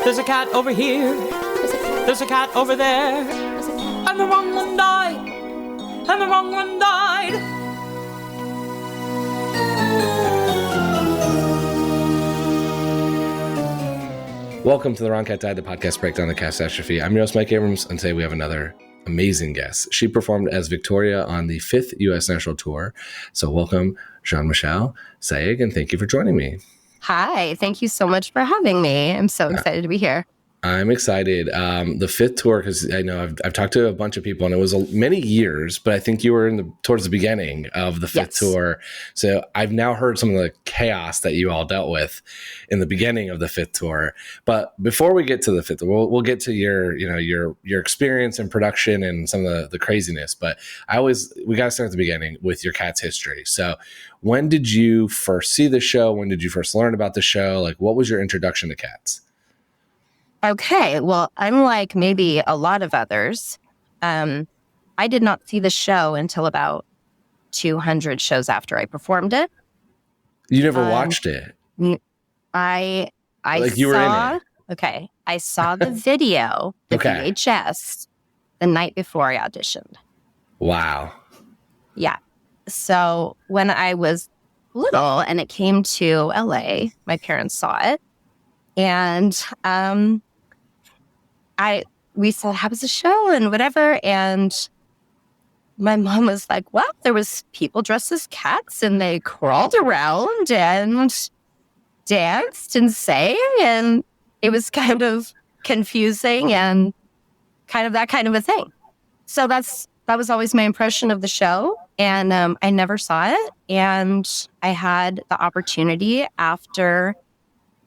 There's a cat over here. There's a cat over there. And the wrong one died. And the wrong one died. Welcome to The Wrong Cat Died, the podcast breakdown of the catastrophe. I'm your host, Mike Abrams, and today we have another amazing guest. She performed as Victoria on the 5th U.S. National Tour. So welcome, Jean Michelle Sayeg, and thank you for joining me. Hi, thank you so much for having me. I'm so excited to be here. I'm excited. The 5th tour, because I know I've talked to a bunch of people, and it was many years, but I think you were towards the beginning of the 5th tour. So I've now heard some of the chaos that you all dealt with in the beginning of the 5th tour. But before we get to the 5th tour, we'll get to your experience in production and some of the craziness. But we got to start at the beginning with your cat's history. So when did you first see the show? When did you first learn about the show? Like, what was your introduction to cats? Okay, well, unlike maybe a lot of others, I did not see the show until about 200 shows after I performed it. You never watched it? I like you were in it? Okay, I saw the video, the VHS, the night before I auditioned. Wow. Yeah. So when I was little and it came to LA, my parents saw it. And we said, how was the show and whatever. And my mom was like, well, there was people dressed as cats and they crawled around and danced and sang. And it was kind of confusing and kind of that kind of a thing. So that was always my impression of the show. And I never saw it. And I had the opportunity after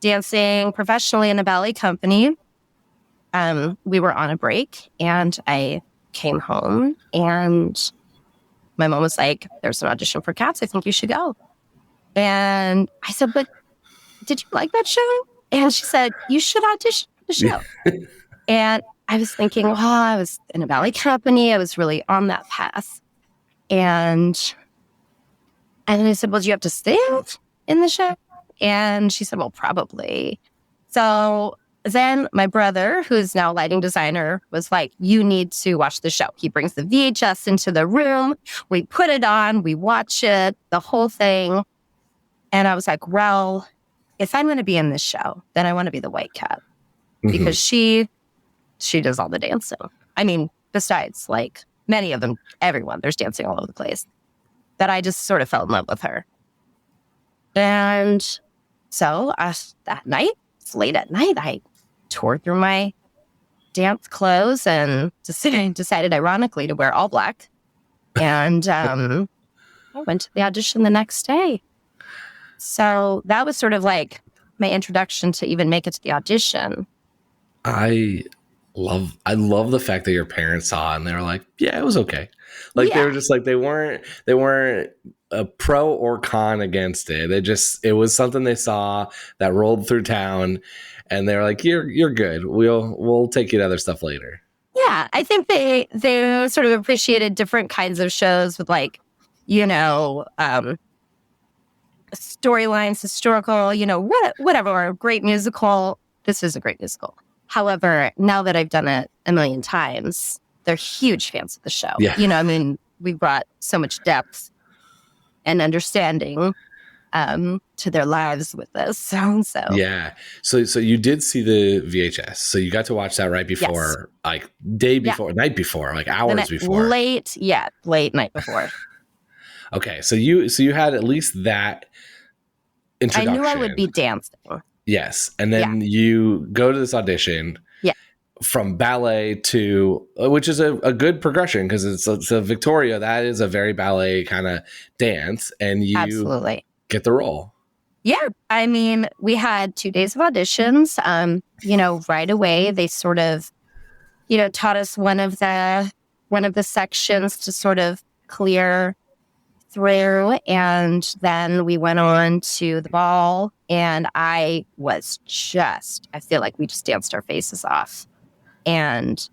dancing professionally in a ballet company. We were on a break and I came home and my mom was like, there's an audition for cats. I think you should go. And I said, but did you like that show? And she said, you should audition for the show. And I was thinking, well, I was in a ballet company. I was really on that path. And then I said, well, do you have to sing in the show? And she said, well, probably. So then my brother, who's now a lighting designer, was like, you need to watch the show. He brings the VHS into the room. We put it on. We watch it, the whole thing. And I was like, well, if I'm going to be in this show, then I want to be the white cat. Mm-hmm. Because she does all the dancing. I mean, besides, like, many of them, everyone, there's dancing all over the place. That I just sort of fell in love with her. And so that night, it's late at night, I tore through my dance clothes and decided ironically to wear all black. And I went to the audition the next day. So that was sort of like my introduction to even make it to the audition. I love the fact that your parents saw it and they were like, yeah, it was okay. Like they were just like, they weren't a pro or con against it. It was something they saw that rolled through town and they were like, you're good. We'll take you to other stuff later. Yeah. I think they sort of appreciated different kinds of shows with like, storylines, historical, whatever, or a great musical. This is a great musical. However, now that I've done it a million times, they're huge fans of the show. Yeah. We brought so much depth and understanding to their lives with this. So yeah. So you did see the VHS. So you got to watch that right before, like night before, like hours before. Late night before. Okay. So you had at least that introduction. I knew I would be dancing. Yes. And then you go to this audition. Yeah. From ballet to, which is a good progression because it's a Victoria. That is a very ballet kind of dance. And you absolutely get the role. Yeah. We had 2 days of auditions. Right away, they sort of, taught us one of the sections to sort of clear through. And then we went on to the ball and I feel like we just danced our faces off. And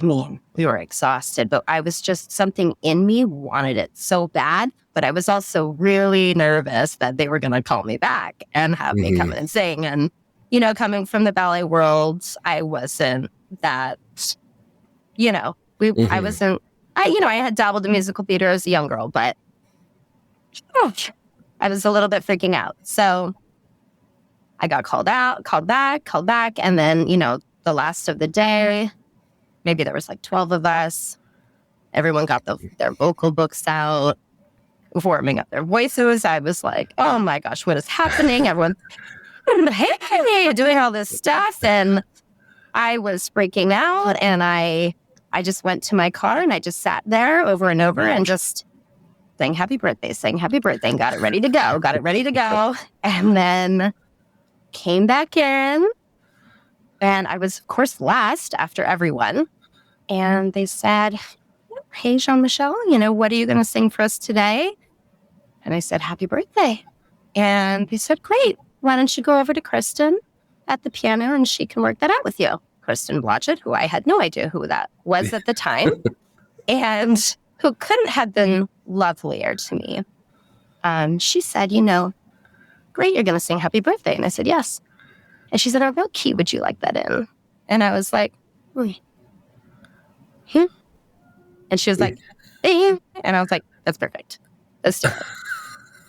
we were exhausted, but I was just, something in me wanted it so bad. But I was also really nervous that they were going to call me back and have me come in and sing. And coming from the ballet world, I wasn't that, I wasn't, I had dabbled in musical theater as a young girl, but I was a little bit freaking out. So I got called back. And then, the last of the day, maybe there was like 12 of us. Everyone got their vocal books out, warming up their voices. I was like, oh my gosh, what is happening? Everyone, hey, doing all this stuff. And I was freaking out. And I just went to my car and I just sat there over and over and just sang happy birthday, and got it ready to go. And then came back in. And I was, of course, last after everyone. And they said, hey, Jean Michelle, what are you going to sing for us today? And I said, happy birthday. And they said, great. Why don't you go over to Kristen at the piano and she can work that out with you. Kristen Blodgett, who I had no idea who that was at the time, and who couldn't have been lovelier to me. She said, great, you're going to sing happy birthday. And I said, yes. And she said, oh, real key, would you like that in? And I was like, and she was like, and I was like, that's perfect. Let's do it.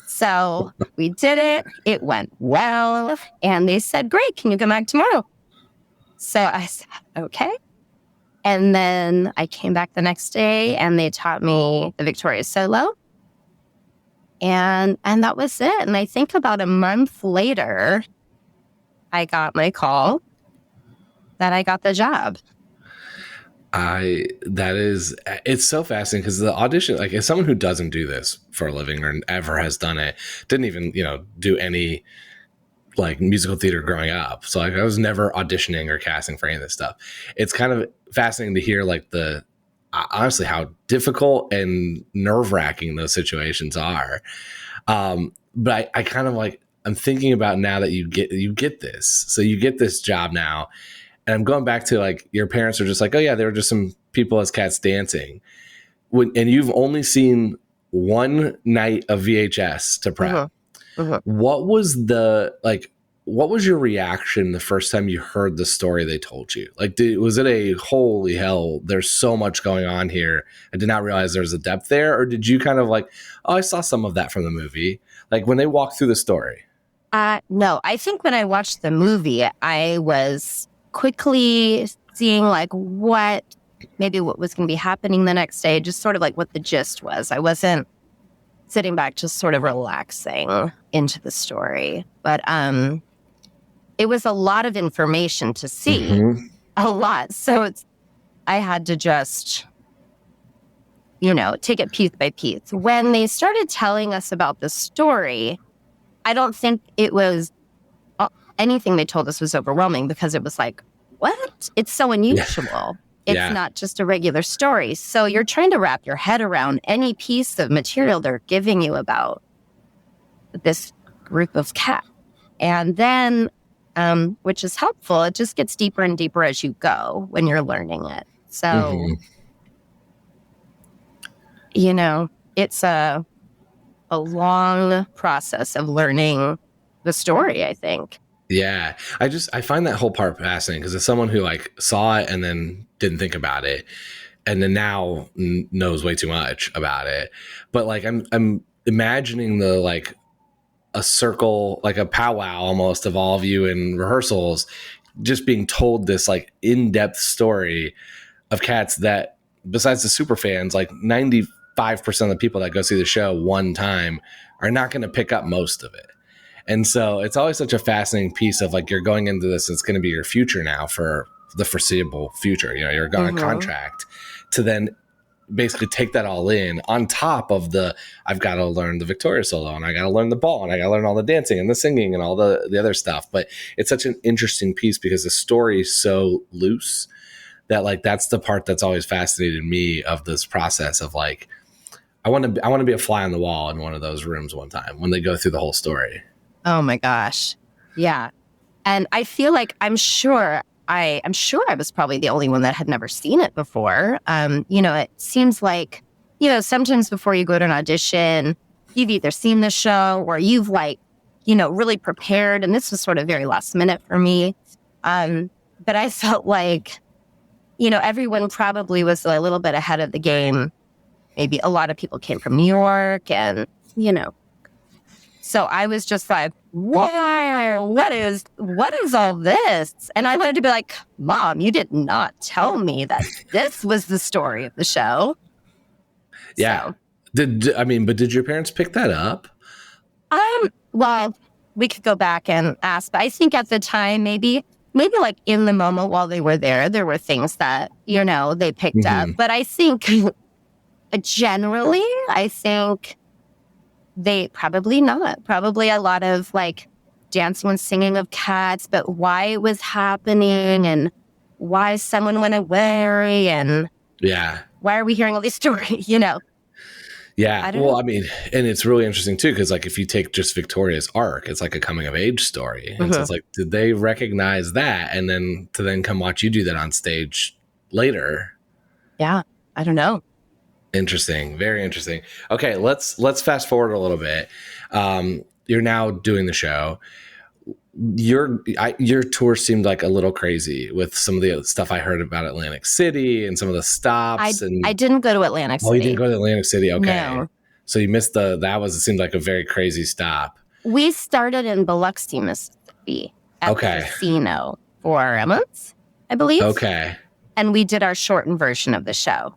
So we did it. It went well. And they said, great, can you come back tomorrow? So I said, okay. And then I came back the next day and they taught me the Victoria solo. And that was it. And I think about a month later, I got my call that I got the job. It's so fascinating because the audition, like as someone who doesn't do this for a living or ever has done it, didn't even, do any like musical theater growing up. So like I was never auditioning or casting for any of this stuff. It's kind of fascinating to hear like honestly how difficult and nerve wracking those situations are. But I kind of like, I'm thinking about now that you get this. So you get this job now. And I'm going back to like your parents are just like, oh yeah, there were just some people as cats dancing. And you've only seen one night of VHS to prep. What was what was your reaction the first time you heard the story they told you? Like, was it a holy hell, there's so much going on here, I did not realize there was a depth there? Or did you kind of like, oh, I saw some of that from the movie? Like when they walked through the story? No, I think when I watched the movie, I was quickly seeing like what was going to be happening the next day, just sort of like what the gist was. I wasn't sitting back, just sort of relaxing into the story. But it was a lot of information to see, a lot. So I had to just, take it piece by piece. When they started telling us about the story, I don't think it was anything they told us was overwhelming because it was like, what? It's so unusual. It's not just a regular story. So you're trying to wrap your head around any piece of material they're giving you about this group of cats. And then, which is helpful, it just gets deeper and deeper as you go when you're learning it. So, it's a long process of learning the story, I think. Yeah. I find that whole part fascinating because as someone who like saw it and then didn't think about it and then now knows way too much about it. But like, I'm imagining like a circle, like a powwow almost of all of you in rehearsals, just being told this like in-depth story of cats that besides the super fans, like 95% of the people that go see the show one time are not going to pick up most of it. And so it's always such a fascinating piece of like, you're going into this, it's going to be your future now for the foreseeable future. You're on a contract to then basically take that all in on top of I've got to learn the Victoria solo and I got to learn the ball and I got to learn all the dancing and the singing and all the other stuff. But it's such an interesting piece because the story is so loose that like, that's the part that's always fascinated me of this process of like, I want to be a fly on the wall in one of those rooms one time when they go through the whole story. Oh my gosh. Yeah. And I feel like I'm sure I was probably the only one that had never seen it before. It seems like, sometimes before you go to an audition, you've either seen the show or you've like, really prepared. And this was sort of very last minute for me. But I felt like, everyone probably was a little bit ahead of the game. Maybe a lot of people came from New York and, so I was just like, wow, what is all this? And I wanted to be like, Mom, you did not tell me that this was the story of the show. Yeah. So. But did your parents pick that up? Well, we could go back and ask, but I think at the time, maybe like in the moment while they were there were things that, they picked up. But I think generally, they probably not. Probably a lot of like dancing and singing of cats, but why it was happening and why someone went away and why are we hearing all these stories, Yeah. Well, and it's really interesting too, because like if you take just Victoria's arc, it's like a coming of age story. And so it's like, did they recognize that and then to come watch you do that on stage later? Yeah, I don't know. Interesting. Very interesting. Okay, let's fast forward a little bit. You're now doing the show. Your tour seemed like a little crazy with some of the stuff I heard about Atlantic City and some of the stops. I didn't go to Atlantic City. Oh, you didn't go to Atlantic City? Okay. No. So you missed it seemed like a very crazy stop. We started in Biloxi, Mississippi at the casino for a month, I believe. Okay. And we did our shortened version of the show.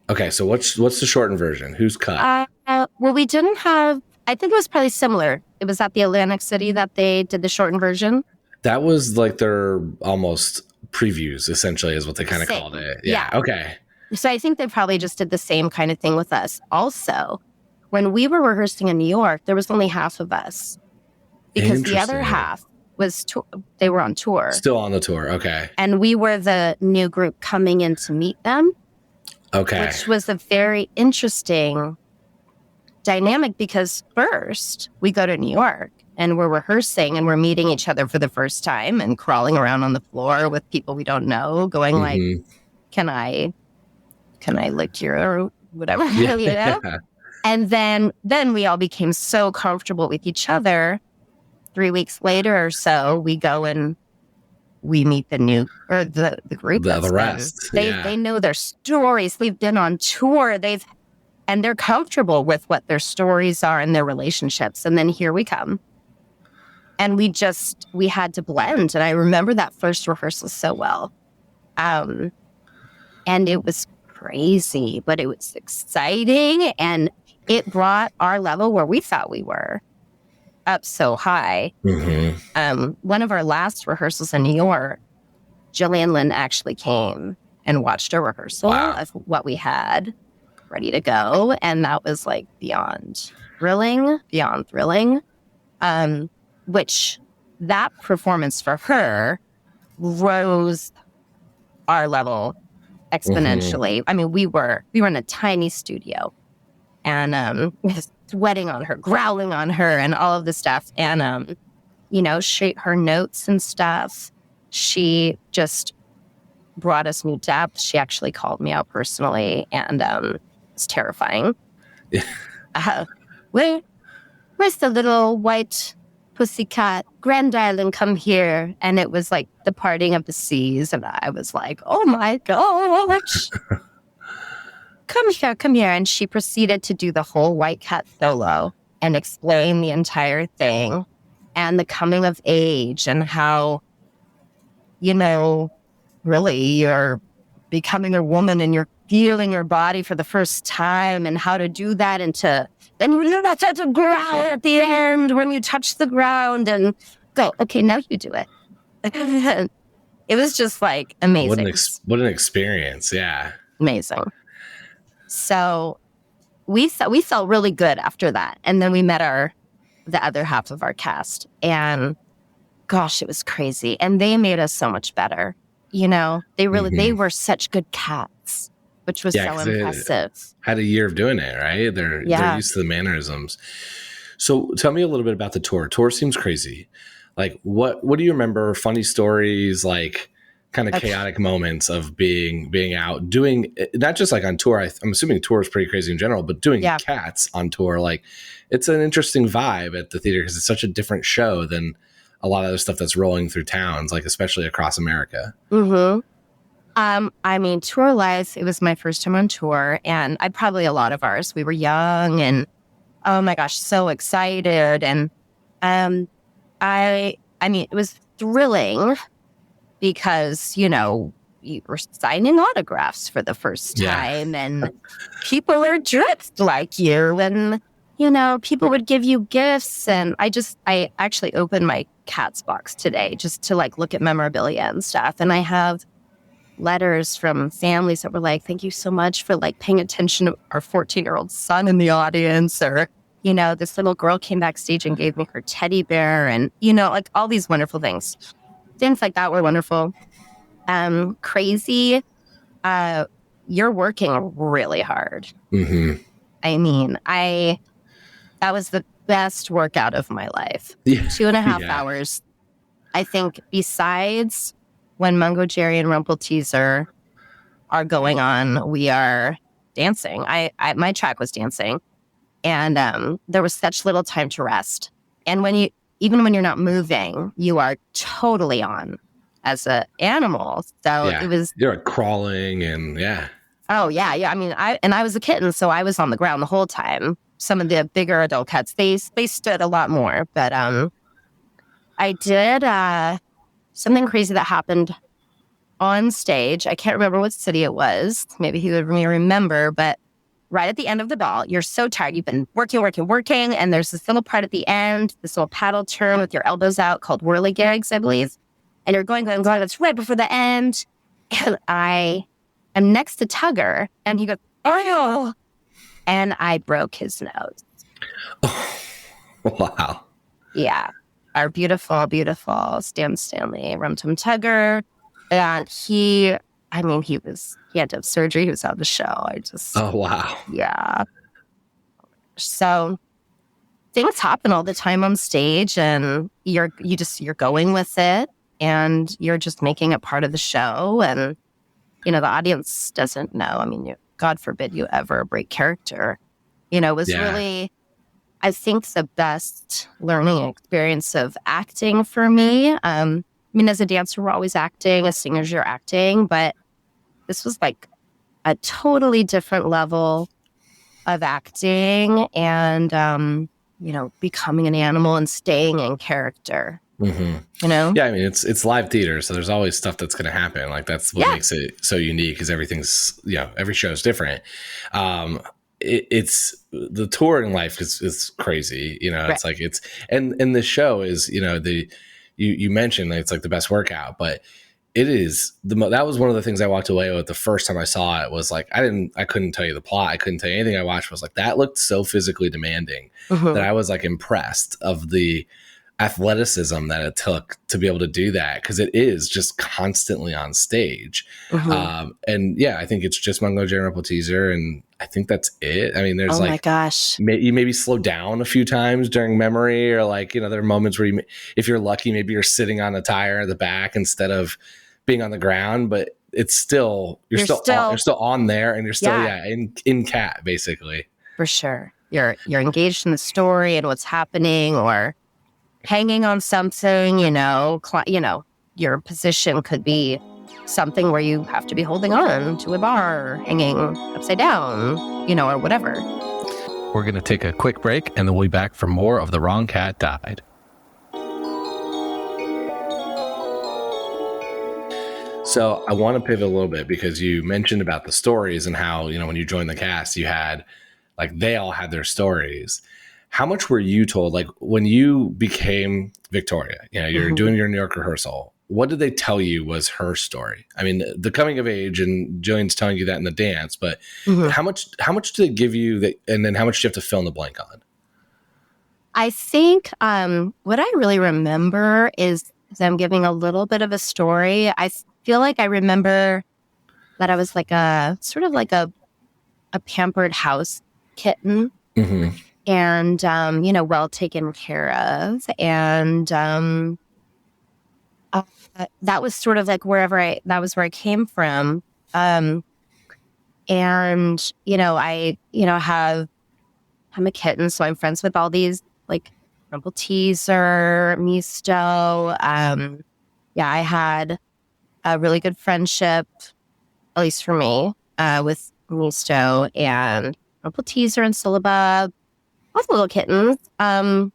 Okay, so what's the shortened version? Who's cut? Well, we didn't have, I think it was probably similar. It was at the Atlantic City that they did the shortened version. That was like their almost previews, essentially, is what they kind of called it. Yeah. Okay. So I think they probably just did the same kind of thing with us. Also, when we were rehearsing in New York, there was only half of us. Because the other half was, they were on tour. Still on the tour, okay. And we were the new group coming in to meet them. Okay. Which was a very interesting dynamic because first we go to New York and we're rehearsing and we're meeting each other for the first time and crawling around on the floor with people we don't know, going like, can I lick your whatever, And then we all became so comfortable with each other. 3 weeks later or so, we go and we meet the group. The rest. They know their stories. They've been on tour. And they're comfortable with what their stories are and their relationships. And then here we come. And we had to blend. And I remember that first rehearsal so well. And it was crazy, but it was exciting. And it brought our level where we thought we were up so high. One of our last rehearsals in New York, Jillian Lynn actually came and watched a rehearsal of what we had ready to go. And that was like beyond thrilling. Which that performance for her rose our level exponentially. I mean, we were in a tiny studio and sweating on her, growling on her, and all of this stuff. And, her notes and stuff, she just brought us new depth. She actually called me out personally, and it's terrifying. Where's the little white pussycat? Grand Island, come here. And it was like the parting of the seas. And I was like, oh my gosh. Come here. And she proceeded to do the whole White Cat solo and explain the entire thing and the coming of age and how, really you're becoming a woman and you're feeling your body for the first time and how to do that and then you not touch the ground at the end when you touch the ground and go, okay, now you do it. It was just like amazing. What an experience. Yeah. Amazing. So we felt really good after that. And then we met the other half of our cast and gosh, it was crazy. And they made us so much better. They really, they were such good cats, which was so impressive. Had a year of doing it, right? They're used to the mannerisms. So tell me a little bit about the tour. Tour seems crazy. Like what do you remember? Funny stories, like kind of chaotic moments of being out doing, not just like on tour. I'm assuming tour is pretty crazy in general, but doing Cats on tour, like it's an interesting vibe at the theater because it's such a different show than a lot of the stuff that's rolling through towns, like especially across America. Mm-hmm. I mean, tour life, it was my first time on tour, and probably a lot of ours. We were young and, oh my gosh, so excited. And I mean, it was thrilling because, you were signing autographs for the first time, and people are dressed like you, and, people would give you gifts. And I actually opened my Cats box today just to like look at memorabilia and stuff. And I have letters from families that were like, thank you so much for like paying attention to our 14-year-old son in the audience. Or, this little girl came backstage and gave me her teddy bear, and, like all these wonderful things. Things like that were wonderful. Crazy. You're working really hard. Mm-hmm. I mean, that was the best workout of my life. 2.5 hours. I think besides when Mungo Jerry and Rumple Teaser are going on, we are dancing. My track was dancing, and there was such little time to rest. And even when you're not moving, you are totally on as an animal. So it was, you're crawling and Oh yeah. I mean, I was a kitten, so I was on the ground the whole time. Some of the bigger adult cats, they stood a lot more. But I did something crazy that happened on stage. I can't remember what city it was. Maybe he would remember, but right at the end of the ball, you're so tired. You've been working, and there's this little part at the end, this little paddle turn with your elbows out called whirligigs, I believe. And you're going. It's right before the end. And I am next to Tugger, and he goes, oh, and I broke his nose. Wow. Yeah. Our beautiful, beautiful Stan Stanley, Rum Tum Tugger. And he had to have surgery. He was out of the show. Oh, wow. Yeah. So things happen all the time on stage, and you're going with it, and you're just making it part of the show. And, the audience doesn't know. I mean, God forbid you ever break character. It was really, I think, the best learning experience of acting for me. I mean, as a dancer, we're always acting. As singers, you're acting. But this was like a totally different level of acting and, becoming an animal and staying in character. Mm-hmm. Yeah, I mean, it's live theater, so there's always stuff that's going to happen. Like that's what makes it so unique, because everything's, every show is different. It's the touring life is crazy. It's like and the show is, you mentioned that it's like the best workout, but it is that was one of the things I walked away with the first time I saw it. Was like I couldn't tell you the plot, I couldn't tell you anything. I watched was like that looked so physically demanding that I was like impressed of the athleticism that it took to be able to do that, because it is just constantly on stage. And I think it's just Mungo Jerry Rumple Teaser, and I think that's it. I mean, there's my gosh, you maybe slow down a few times during memory, or like there are moments where if you're lucky, maybe you're sitting on a tire at the back instead of being on the ground, but it's still you're still on there, and you're still in cat basically. For sure, you're engaged in the story and what's happening, or hanging on something. Your position could be something where you have to be holding on to a bar, hanging upside down, or whatever. We're going to take a quick break, and then we'll be back for more of The Wrong Cat Died. So I want to pivot a little bit, because you mentioned about the stories and how, when you joined the cast, you had they all had their stories. How much were you told, like when you became Victoria, you're doing your New York rehearsal, what did they tell you was her story? I mean, the coming of age, and Jillian's telling you that in the dance, but how much do they give you that, and then how much do you have to fill in the blank on? I think what I really remember is them giving a little bit of a story. I feel like I remember that I was like a sort of like a pampered house kitten. And, well taken care of. And that was sort of like that was where I came from. And, I'm a kitten, so I'm friends with all these like Rumple Teaser, Misto. I had a really good friendship, at least for me, with Misto and Rumple Teaser and Syllabub, all the little kittens. And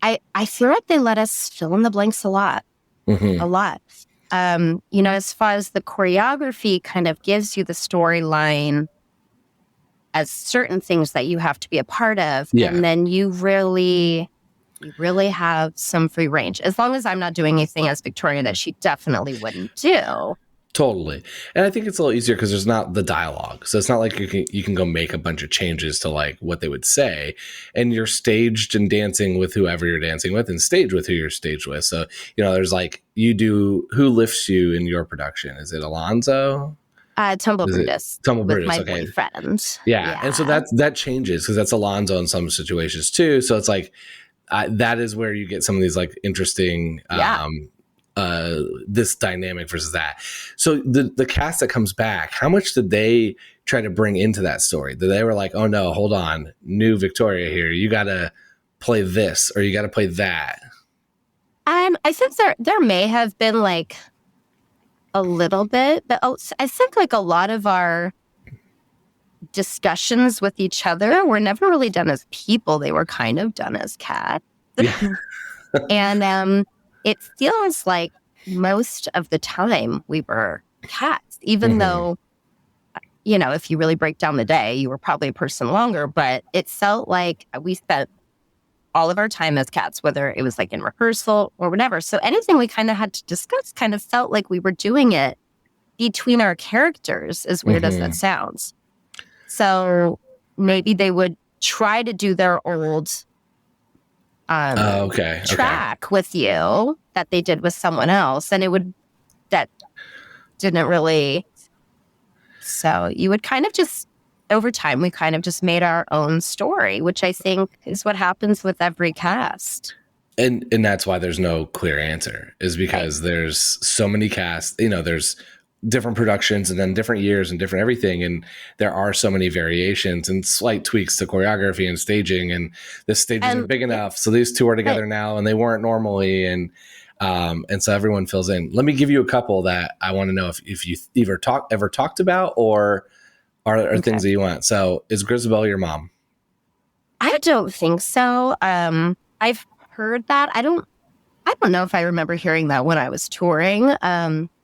I feel like they let us fill in the blanks a lot. A lot. As far as the choreography kind of gives you the storyline as certain things that you have to be a part of. Yeah. And then you really have some free range. As long as I'm not doing anything as Victoria that she definitely wouldn't do. Totally. And I think it's a little easier because there's not the dialogue. So it's not like you can go make a bunch of changes to like what they would say. And you're staged and dancing with whoever you're dancing with and staged with who you're staged with. So, there's like who lifts you in your production? Is it Alonzo? Tumble Brutus. Tumble with Brutus, my okay. boyfriend. Yeah. And so that changes because that's Alonzo in some situations too. So it's like that is where you get some of these like interesting this dynamic versus that. So the cast that comes back, how much did they try to bring into that story? That they were like, oh no, hold on, new Victoria here. You got to play this or you got to play that. I think there may have been like a little bit, but I think like a lot of our discussions with each other were never really done as people. They were kind of done as cats. Yeah. And it feels like most of the time we were cats, even though, if you really break down the day, you were probably a person longer, but it felt like we spent all of our time as cats, whether it was like in rehearsal or whatever. So anything we kind of had to discuss kind of felt like we were doing it between our characters, as weird as that sounds. So maybe they would try to do their old track with you that they did with someone else, and that didn't really. So you would kind of just, over time, we kind of just made our own story, which I think is what happens with every cast. And that's why there's no clear answer, is because there's so many casts, there's different productions and then different years and different everything. And there are so many variations and slight tweaks to choreography and staging. And this stage isn't big enough. So these two are together now and they weren't normally. And so everyone fills in. Let me give you a couple that I want to know if you ever talked about or are things that you want. So is Grisabella your mom? I don't think so. I've heard that. I don't know if I remember hearing that when I was touring.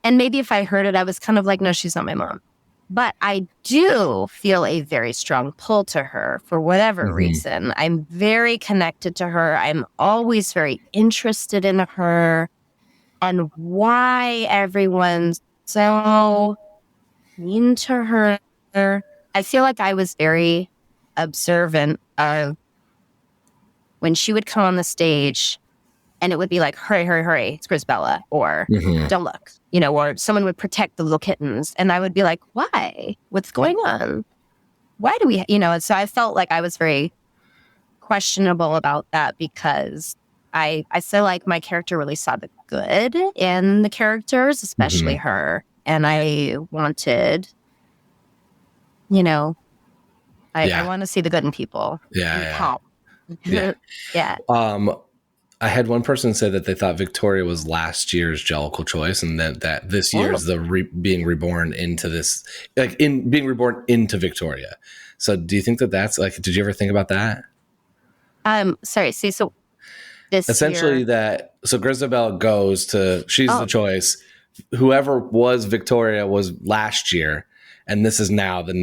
And maybe if I heard it, I was kind of like, no, she's not my mom. But I do feel a very strong pull to her for whatever reason. I'm very connected to her. I'm always very interested in her and why everyone's so mean to her. I feel like I was very observant of when she would come on the stage and it would be like, hurry, hurry, hurry, it's Grisabella, or don't look, or someone would protect the little kittens. And I would be like, why? What's going on? Why do we, and so I felt like I was very questionable about that because I feel like my character really saw the good in the characters, especially her. And I wanted, I want to see the good in people. Yeah. Yeah. I had one person say that they thought Victoria was last year's Jellicle choice, and that this year is the being reborn into this, like being reborn into Victoria. So, do you think that's like? Did you ever think about that? Sorry. See, so this essentially year, so Grisabella goes to she's the choice. Whoever was Victoria was last year, and this is now their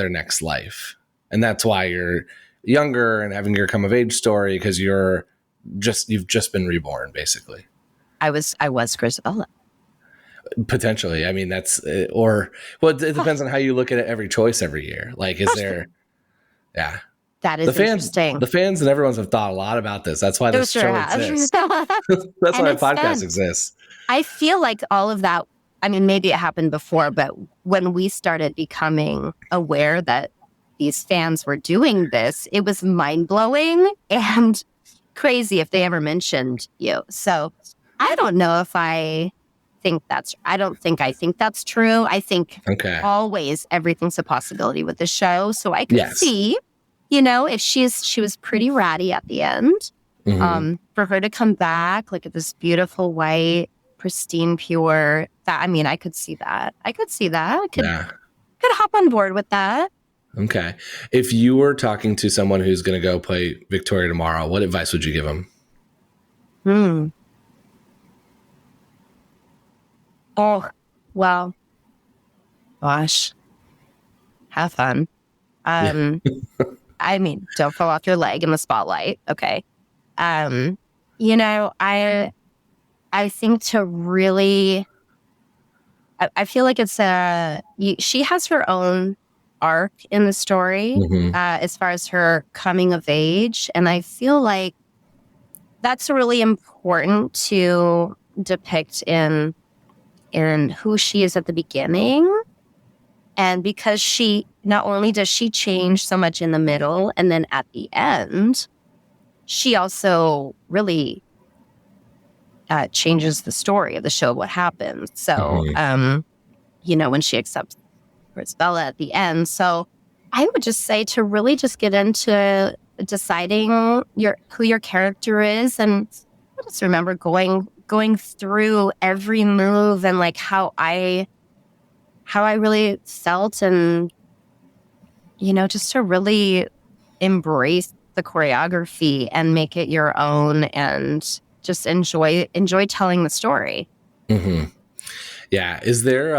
next life, and that's why you're younger and having your come of age story because you've just been reborn, basically. I was Grisabella. Potentially. I mean, that's, it depends on how you look at it every choice every year. Like, is there, that is interesting. The fans and everyone's have thought a lot about this. That's why this show exists. That's why a podcast exists. I feel like all of that, I mean, maybe it happened before, but when we started becoming aware that these fans were doing this, it was mind blowing. And crazy if they ever mentioned you. So I don't know if I think I think that's true. I think Okay. always everything's a possibility with the show. So I could Yes. see, if she was pretty ratty at the end, for her to come back like at this beautiful white, pristine, pure, I could see that. I could hop on board with that. Okay. If you were talking to someone who's going to go play Victoria tomorrow, what advice would you give them? Oh, well, gosh, have fun. Yeah. Don't fall off your leg in the spotlight. Okay. Um, I think to really, I feel like she has her own arc in the story, as far as her coming of age. And I feel like that's really important to depict in who she is at the beginning. And because not only does she change so much in the middle and then at the end, she also really changes the story of the show, what happens. So, when she accepts Bella at the end. So I would just say to really just get into deciding who your character is, and just remember going through every move and like how I really felt, and just to really embrace the choreography and make it your own, and just enjoy telling the story. Yeah. Is there,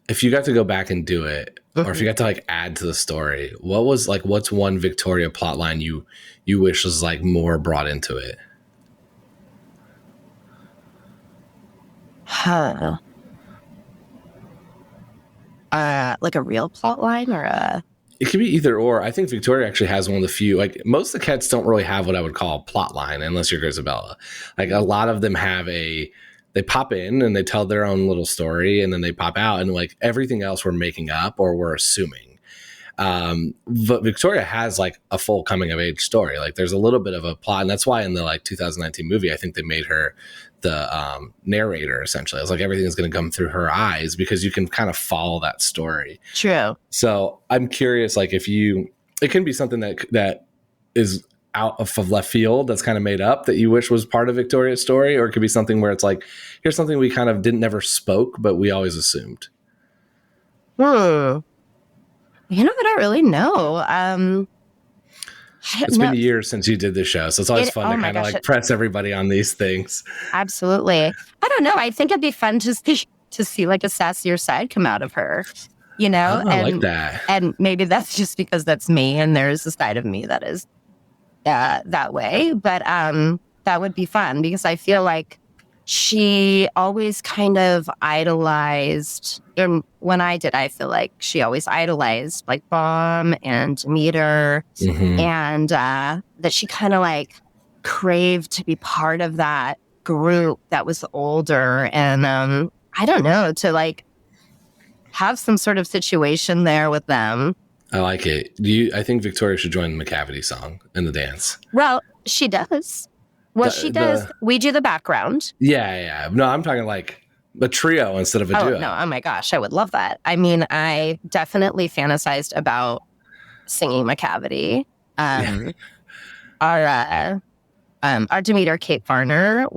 if you got to go back and do it, or if you got to like add to the story, what's one Victoria plotline you wish was like more brought into it? Like a real plot line or a... It could be either or. I think Victoria actually has one of the few, like most of the cats don't really have what I would call a plot line unless you're Grisabella. Like a lot of them have they pop in and they tell their own little story and then they pop out, and like everything else we're making up or we're assuming. But Victoria has like a full coming of age story. Like there's a little bit of a plot, and that's why in the like 2019 movie, I think they made her the narrator essentially. It's like everything is going to come through her eyes because you can kind of follow that story. True. So I'm curious, like it can be something that is out of left field that's kind of made up that you wish was part of Victoria's story, or it could be something where it's like, here's something we kind of never spoke, but we always assumed. I don't really know. It's been years since you did this show, so it's always fun to kind of like press everybody on these things. Absolutely. I don't know. I think it'd be fun to see like a sassier side come out of her, I like that. And maybe that's just because that's me, and there's a side of me that is that way. But that would be fun because I feel like she always kind of idolized, and when I feel like she always idolized like Baum and Demeter, and that she kind of like craved to be part of that group that was older, and I don't know, to like have some sort of situation there with them. I like it. I think Victoria should join the McCavity song in the dance. Well, she does. Well, she does. We do the background. Yeah. No, I'm talking like a trio instead of a duo. No, oh my gosh, I would love that. I mean, I definitely fantasized about singing McCavity. Our Demeter, Kate Farner,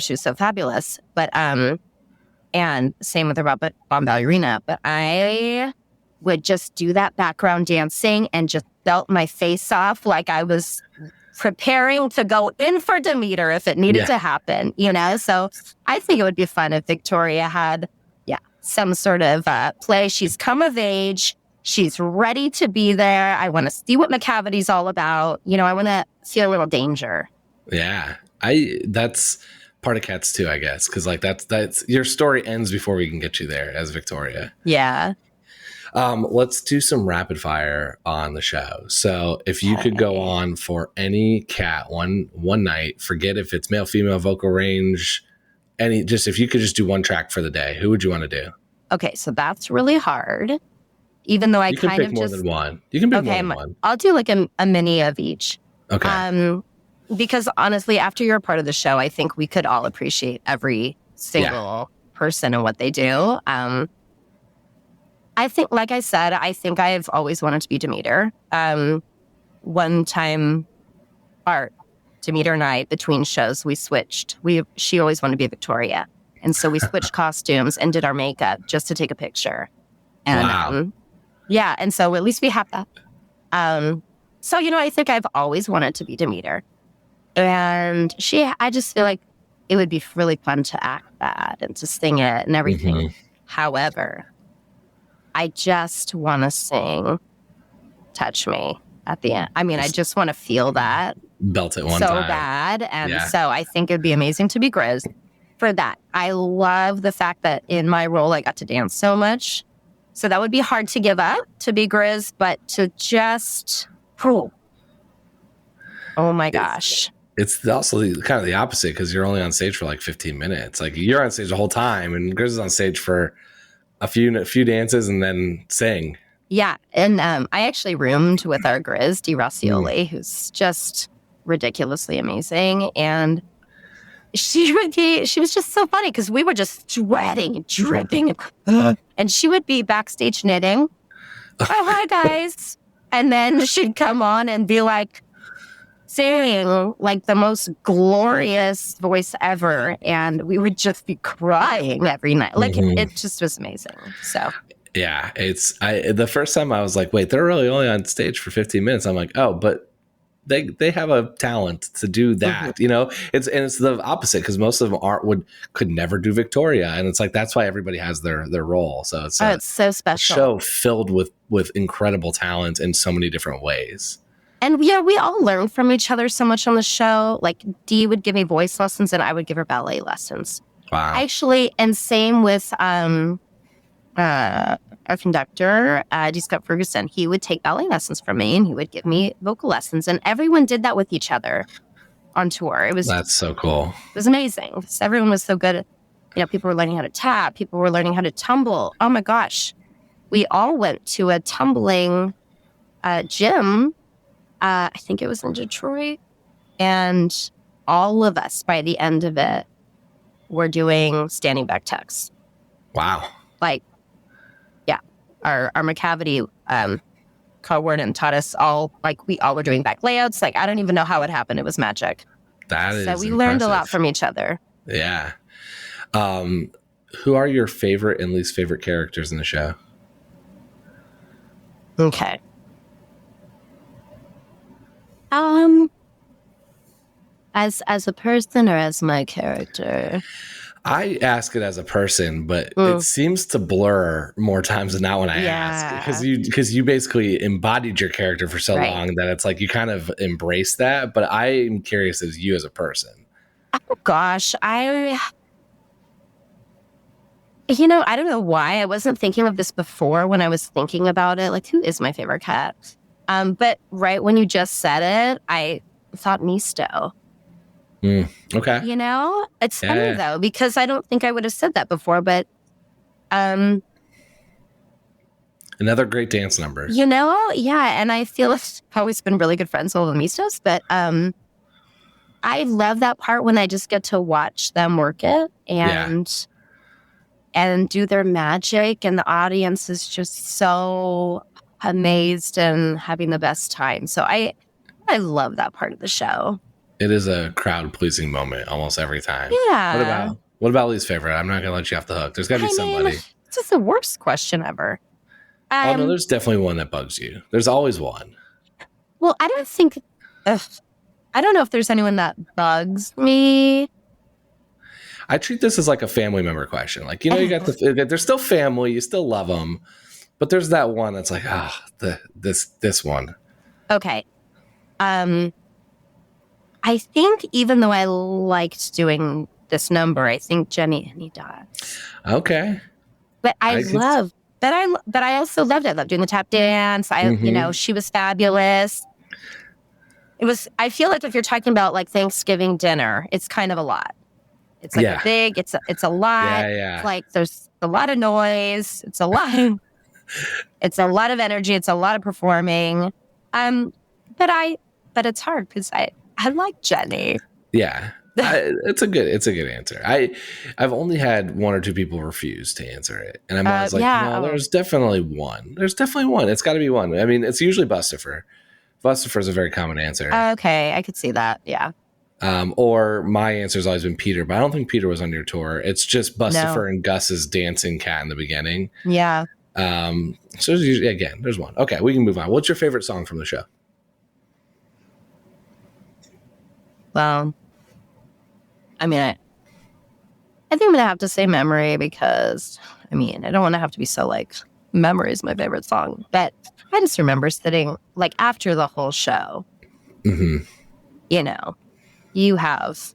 she was so fabulous. But and same with the Bomb Ballerina. But I would just do that background dancing and just belt my face off like I was preparing to go in for Demeter if it needed to happen, So I think it would be fun if Victoria had, some sort of play. She's come of age. She's ready to be there. I want to see what McCavity's all about. I want to feel a little danger. Yeah. That's part of Cats too, I guess. Cause like that's your story ends before we can get you there as Victoria. Yeah. Let's do some rapid fire on the show. So if you could go on for any cat one night, forget if it's male, female, vocal range, if you could just do one track for the day, who would you want to do? Okay. So that's really hard. Even though I kind of more than one. You can pick more than one. I'll do like a mini of each. Okay. because honestly, after you're a part of the show, I think we could all appreciate every single person and what they do. I think, like I said, I think I've always wanted to be Demeter. One time, Demeter and I, between shows, we switched. She always wanted to be Victoria. And so we switched costumes and did our makeup just to take a picture. And wow. and so at least we have that. So, I think I've always wanted to be Demeter. And I just feel like it would be really fun to act that and to sing it and everything. Mm-hmm. However, I just want to sing Touch Me at the end. I mean, I just want to feel that. Belt it one so time. Bad. And so I think it'd be amazing to be Grizz for that. I love the fact that in my role, I got to dance so much. So that would be hard to give up to be Grizz, but to just, oh my gosh. It's also kind of the opposite because you're only on stage for like 15 minutes. Like you're on stage the whole time and Grizz is on stage for a few dances and then sing. Yeah. And I actually roomed with our Grizz, Dee Rossioli, who's just ridiculously amazing. And she was just so funny because we were just sweating and dripping. And she would be backstage knitting. Oh, hi, guys. And then she'd come on and be like, singing like the most glorious voice ever. And we would just be crying every night. Like it just was amazing. So. Yeah, the first time I was like, wait, they're really only on stage for 15 minutes. I'm like, oh, but they have a talent to do that. It's the opposite because most of them could never do Victoria. And it's like, that's why everybody has their role. So it's so special. A show filled with incredible talent in so many different ways. And we all learned from each other so much on the show. Like Dee would give me voice lessons and I would give her ballet lessons. Wow. Actually, and same with our conductor, D. Scott Ferguson. He would take ballet lessons from me and he would give me vocal lessons. And everyone did that with each other on tour. That's so cool. It was amazing because everyone was so good. People were learning how to tap. People were learning how to tumble. Oh my gosh. We all went to a tumbling gym. I think it was in Detroit. And all of us, by the end of it, were doing standing back tucks. Wow. Like, yeah. Our McCavity co-warden taught us all, like, we all were doing back layouts. Like, I don't even know how it happened. It was magic. So we impressive. Learned a lot from each other. Yeah. Who are your favorite and least favorite characters in the show? Okay. As a person or as my character? I ask it as a person, but it seems to blur more times than not when I ask because you basically embodied your character for so long that it's like you kind of embrace that. But I'm curious as you as a person. Oh gosh, I don't know why I wasn't thinking of this before when I was thinking about it. Like, who is my favorite cat? But right when you just said it, I thought Misto. Okay. It's funny though, because I don't think I would have said that before, but another great dance number. Yeah, and I feel I've always been really good friends with all the Mistos, but I love that part when I just get to watch them work it and do their magic, and the audience is just so amazed and having the best time. So I love that part of the show. It is a crowd-pleasing moment almost every time. Yeah. What about least favorite? I'm not going to let you off the hook. There's got to be somebody. It's just the worst question ever. No, there's definitely one that bugs you. There's always one. Well, I don't know if there's anyone that bugs me. I treat this as like a family member question. Like, you got they're still family. You still love them. But there's that one that's like, this one. Okay. I think even though I liked doing this number, I think Jenny Annie does. Okay. But I also loved it. I loved doing the tap dance. She was fabulous. I feel like if you're talking about like Thanksgiving dinner, it's kind of a lot. It's like it's a lot. Yeah. It's like there's a lot of noise. It's a lot. It's a lot of energy. It's a lot of performing. But it's hard because I like Jenny. Yeah. It's a good answer. I've only had one or two people refuse to answer it, and I'm always like, no, there's definitely one. There's definitely one. It's got to be one. I mean, it's usually Bustifer. Bustifer is a very common answer. Okay, I could see that. Yeah. Or my answer has always been Peter, but I don't think Peter was on your tour. It's just Bustifer and Gus's dancing cat in the beginning. Yeah. So usually, again, there's one. Okay, we can move on. What's your favorite song from the show? Well, I mean, I think I'm going to have to say Memory because, I mean, I don't want to have to be so like, Memory is my favorite song. But I just remember sitting, like, after the whole show, you know, you have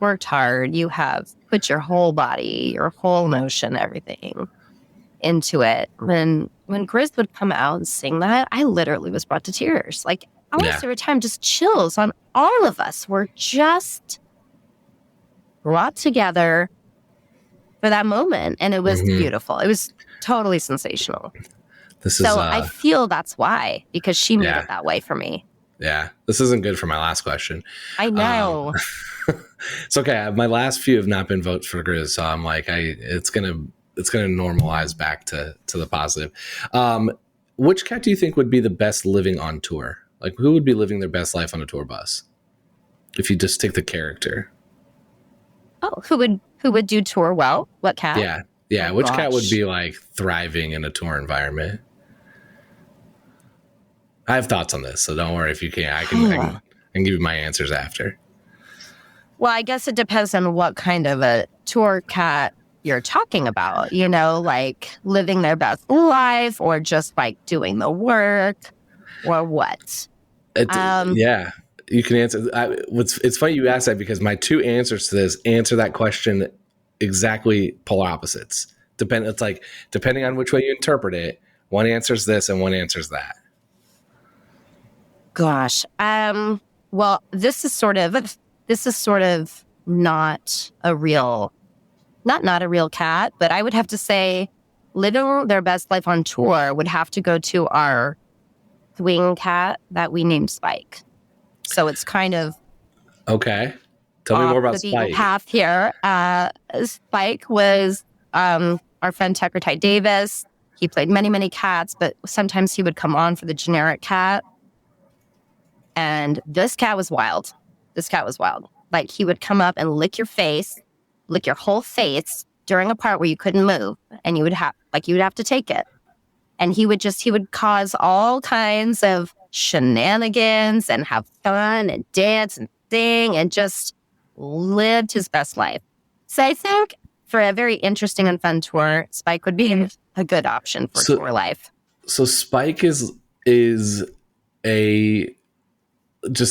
worked hard, you have put your whole body, your whole emotion, everything into it. When Grizz would come out and sing that, I literally was brought to tears. Like, almost every time, just chills on all of us were just brought together for that moment, and it was beautiful. It was totally sensational. I feel that's why, because she made it that way for me. Yeah, this isn't good for my last question. I know. It's okay. My last few have not been votes for Grizz, so I'm like, it's gonna normalize back to the positive. Which cat do you think would be the best living on tour? Like, who would be living their best life on a tour bus? If you just take the character. Oh, who would do tour well? What cat? Yeah. Which cat would be like thriving in a tour environment? I have thoughts on this, so don't worry if you can't. I can give you my answers after. Well, I guess it depends on what kind of a tour cat you're talking about. You know, like living their best life, or just like doing the work, or what? Yeah. You can answer. It's funny you asked that because my two answers to this answer that question exactly polar opposites. Depending on which way you interpret it, one answers this and one answers that. Gosh. Well, this is sort of not a real cat, but I would have to say living their best life on tour would have to go to our swing cat that we named Spike. So it's kind of okay. Tell me more about Spike. Path here. Spike was our friend Tucker Ty Davis. He played many, many cats, but sometimes he would come on for the generic cat. And this cat was wild. Like, he would come up and lick your whole face during a part where you couldn't move, and you would have to take it. And he would cause all kinds of shenanigans and have fun and dance and sing and just lived his best life. So I think for a very interesting and fun tour, Spike would be a good option for tour life. So Spike is just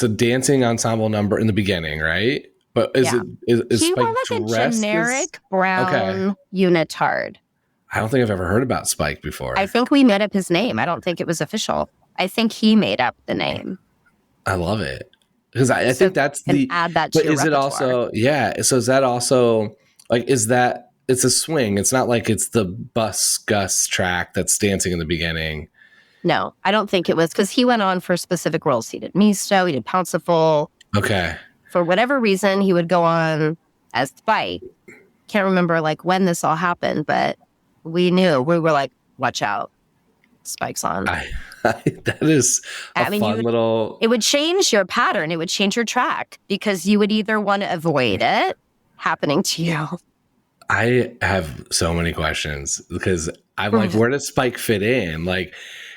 a dancing ensemble number in the beginning, right? But is he Spike wore like a generic brown unitard? I don't think I've ever heard about Spike before. I think we made up his name. I don't think it was official. I think he made up the name. I love it. Because I think that's add that to your repertoire. It also, so is that also, like, it's a swing. It's not like it's the Bus Gus track that's dancing in the beginning. No, I don't think it was, because he went on for specific roles. He did Misto, he did Pounciful. Okay. For whatever reason, he would go on as Spike. Can't remember like when this all happened, but we knew. We were like, watch out. Spike's on. That is fun little... It would change your pattern. It would change your track, because you would either want to avoid it happening to you. I have so many questions, because I'm like, where does Spike fit in? Like,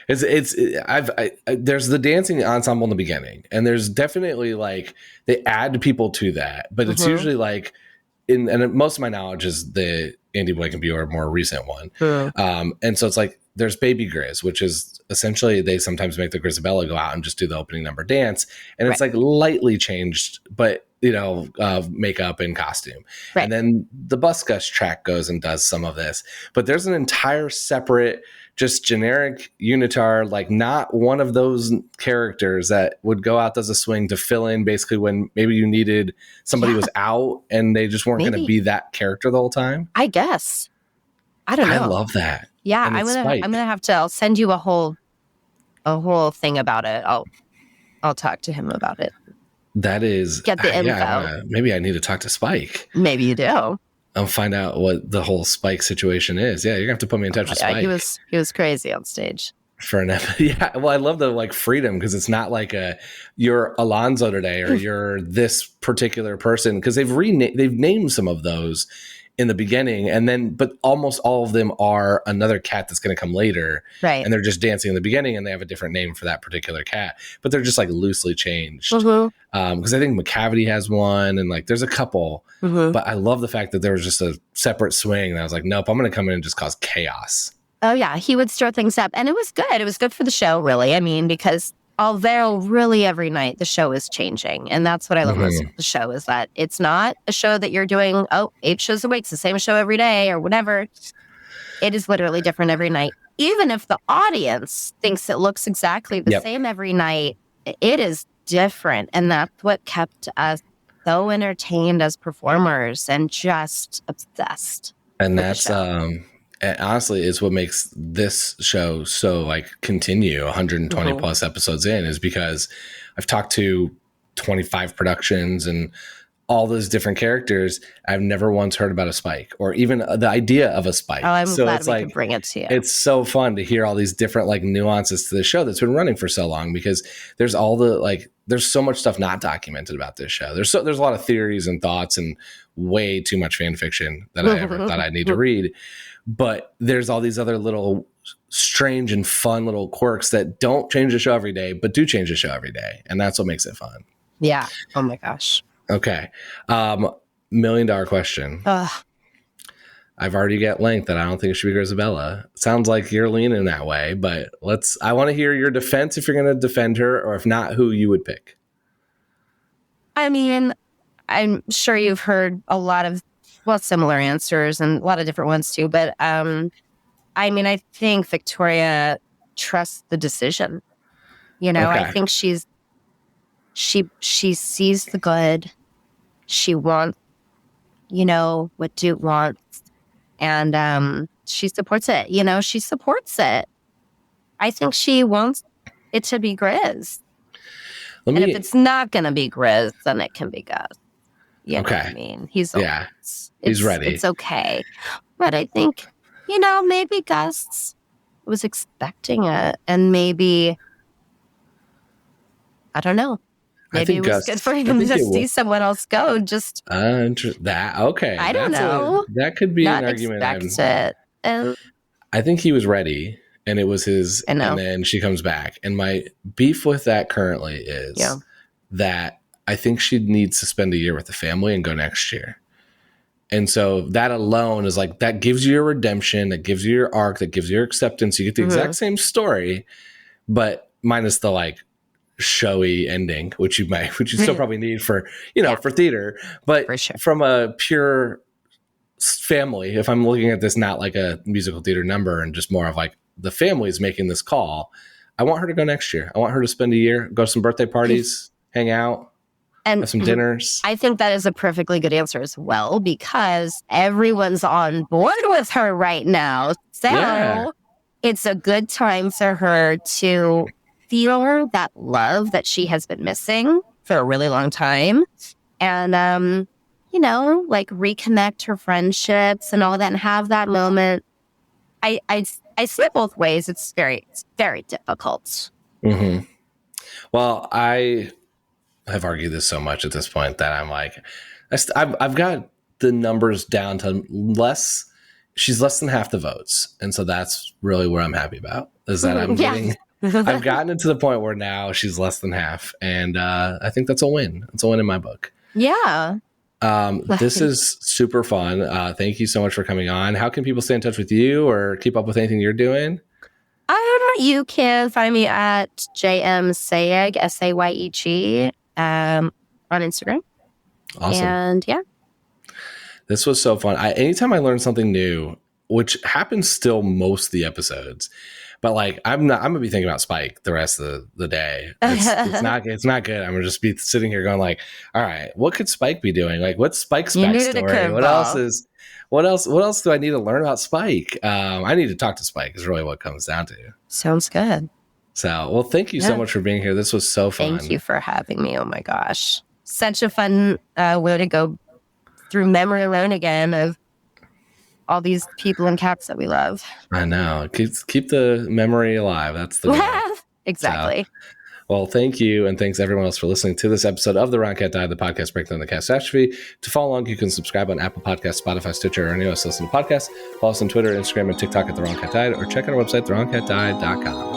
there's the dancing ensemble in the beginning, and there's definitely like they add people to that, but it's usually like and most of my knowledge is the Andy Blankenbuehler more recent one. And so it's like there's Baby Grizz, which is essentially they sometimes make the Grizzabella go out and just do the opening number dance, and it's like lightly changed, but makeup and costume. Right. And then the Bus Gus track goes and does some of this, but there's an entire separate, just generic unitard, like not one of those characters that would go out, does a swing to fill in basically when maybe you needed somebody was out and they just weren't going to be that character the whole time. I guess. I don't know. I love that. Yeah. I'll send you a whole thing about it. I'll talk to him about it. That is, get the info. maybe I need to talk to Spike. Maybe you do. I'll find out what the whole Spike situation is. Yeah, you're gonna have to put me in touch with Spike. He was crazy on stage. For an yeah, well, I love the like freedom because it's not like you're Alonzo today or you're this particular person, because they've named some of those in the beginning, and then but almost all of them are another cat that's going to come later, right? And they're just dancing in the beginning, and they have a different name for that particular cat, but they're just like loosely changed. Because I think McCavity has one, and like there's a couple, but I love the fact that there was just a separate swing. And I was like, nope, I'm going to come in and just cause chaos. Oh yeah, he would stir things up, and it was good. It was good for the show, really. I mean, because although really every night the show is changing, and that's what I love most about the show, is that it's not a show that you're doing 8 shows a week, it's the same show every day or whatever. It is literally different every night. Even if the audience thinks it looks exactly the same every night, it is different, and that's what kept us so entertained as performers and just obsessed. And that's and honestly, it's what makes this show so like continue 120 plus episodes in, is because I've talked to 25 productions and all those different characters. I've never once heard about a Spike or even the idea of a Spike. Oh, I'm glad we could bring it to you. It's so fun to hear all these different like nuances to the show that's been running for so long, because there's all the like, there's so much stuff not documented about this show. There's a lot of theories and thoughts and way too much fan fiction that I ever thought I'd need to read. But there's all these other little strange and fun little quirks that don't change the show every day, but do change the show every day. And that's what makes it fun. Yeah. Oh my gosh. Okay. $1 million question. I've already got length that I don't think it should be Grisabella. Sounds like you're leaning that way, but I want to hear your defense if you're going to defend her, or if not, who you would pick. I mean, I'm sure you've heard a lot of similar answers and a lot of different ones too. But I mean, I think Victoria trusts the decision. You know, I think she sees the good. She wants, what Duke wants, and she supports it. She supports it. I think she wants it to be Grizz. And if it's not going to be Grizz, then it can be Gus. You know what I mean? He's ready. It's okay. But I think, maybe Gus was expecting it, and maybe, I don't know. Maybe it was good for him to see someone else go. Just that. Okay. I don't know. That could be an argument. I think he was ready, and it was his, and then she comes back. And my beef with that currently is that I think she needs to spend a year with the family and go next year. And so that alone is like, that gives you your redemption, that gives you your arc, that gives you your acceptance. You get the exact same story, but minus the like showy ending, which you still probably need for, for theater. But for sure, from a pure family, if I'm looking at this not like a musical theater number and just more of like the family is making this call, I want her to go next year. I want her to spend a year, go to some birthday parties, hang out. And have some dinners. I think that is a perfectly good answer as well, because everyone's on board with her right now. So it's a good time for her to feel that love that she has been missing for a really long time. And, like reconnect her friendships and all that and have that moment. I see it both ways. It's very difficult. Mm-hmm. Well, I've argued this so much at this point that I'm like, I've got the numbers down to she's less than half the votes. And so that's really what I'm happy about, is that I'm getting, I've gotten it to the point where now she's less than half. And I think that's a win. It's a win in my book. Yeah. This is super fun. Thank you so much for coming on. How can people stay in touch with you or keep up with anything you're doing? You can find me at JM Sayeg, Sayeg, on Instagram. Awesome. And this was so fun. Anytime I learn something new, which happens still most of the episodes, but like I'm gonna be thinking about Spike the rest of the day. It's not good. I'm gonna just be sitting here going like, all right, what could Spike be doing? Like, what's Spike's backstory? What else do I need to learn about Spike? I need to talk to Spike is really what it comes down to. Sounds good. So, well, thank you so much for being here. This was so fun. Thank you for having me. Oh my gosh. Such a fun way to go through memory lane again of all these people and cats that we love. I know. Keep the memory alive. That's the goal. Exactly. So, well, thank you. And thanks everyone else for listening to this episode of The Ron Cat Died, the podcast breakdown of the catastrophe. To follow along, you can subscribe on Apple Podcasts, Spotify, Stitcher, or anywhere else listen to podcasts. Follow us on Twitter, Instagram, and TikTok at The Ron Cat Died, or check out our website, theroncatdied.com.